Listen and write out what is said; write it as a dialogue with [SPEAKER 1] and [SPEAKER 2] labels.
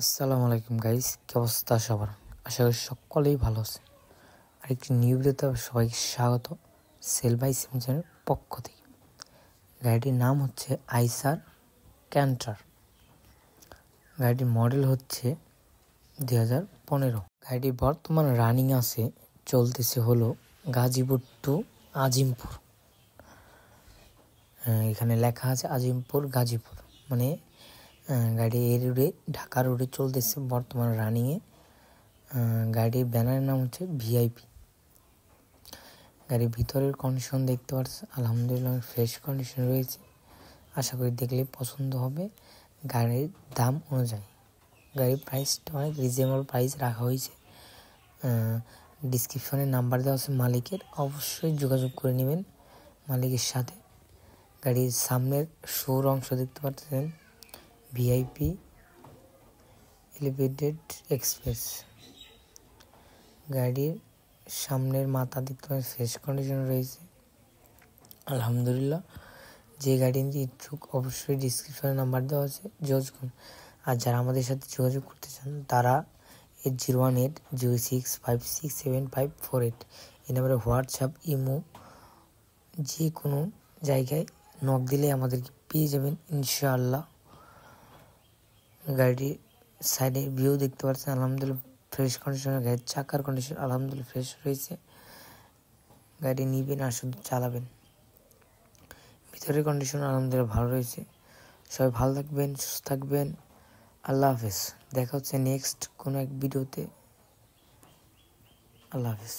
[SPEAKER 1] আসসালামু আলাইকুম গাইস, কি অবস্থা সবার? আশা করি সকলেই ভালো আছে। আরেকটি নিউ ভিডিওতে সবাইকে স্বাগত সেল বাই সিমসনের পক্ষ থেকে। গাড়িটির নাম হচ্ছে আইসার ক্যান্টার। গাড়িটির মডেল হচ্ছে 2015। গাড়িটি বর্তমান রানিং আছে, চলতেছে হলো গাজীপুর টু আজিমপুর। এখানে লেখা আছে আজিমপুর গাজীপুর, মানে গাড়ি এই রোডে ঢাকা রোডে চলতেছে বর্তমান রানিংয়ে। গাড়ির ব্যানারের নাম হচ্ছে ভিআইপি। গাড়ির ভিতরের কন্ডিশন দেখতে পাচ্ছেন, আলহামদুলিল্লাহ ফ্রেশ কন্ডিশন রয়েছে। আশা করি দেখলে পছন্দ হবে। গাড়ির দাম অনুযায়ী গাড়ির প্রাইসটা অনেক রিজনেবল প্রাইস রাখা হয়েছে। ডিসক্রিপশনে নাম্বার দেওয়া আছে মালিকের, অবশ্যই যোগাযোগ করে নেবেন মালিকের সাথে। গাড়ির সামনের শোর অংশ দেখতে পাচ্ছেন ভিআইপি এলিভেটেড এক্সপ্রেস। গাড়ির সামনের মাথা দেখতে পাচ্ছেন ফ্রেশ কন্ডিশন রয়েছে, আলহামদুলিল্লাহ। যে গাড়ি নিতে ইচ্ছুক অবশ্যই ডিসক্রিপশনে নাম্বার দেওয়া আছে, যোগাযোগ করুন। আর যারা আমাদের সাথে যোগাযোগ করতে চান তারা 801806567548 এই নাম্বারে হোয়াটসঅ্যাপ, ইমো যে কোনো জায়গায় নক দিলে আমাদেরকে পেয়ে যাবেন ইনশাআল্লাহ। গাড়ির সাইডে ভিউ দেখতে পাচ্ছেন, আলহামদুলিল্লাহ ফ্রেশ কন্ডিশনে। গাড়ির চাকার কন্ডিশন আলহামদুলিল্লাহ ফ্রেশ রয়েছে। গাড়ি নিবেন আর শুধু চালাবেন। ভিতরের কন্ডিশন আলহামদুলিল্লাহ ভালো রয়েছে। সবাই ভালো থাকবেন, সুস্থ থাকবেন। আল্লাহ হাফেজ। দেখা হচ্ছে নেক্সট কোনো এক ভিডিওতে। আল্লাহ হাফেজ।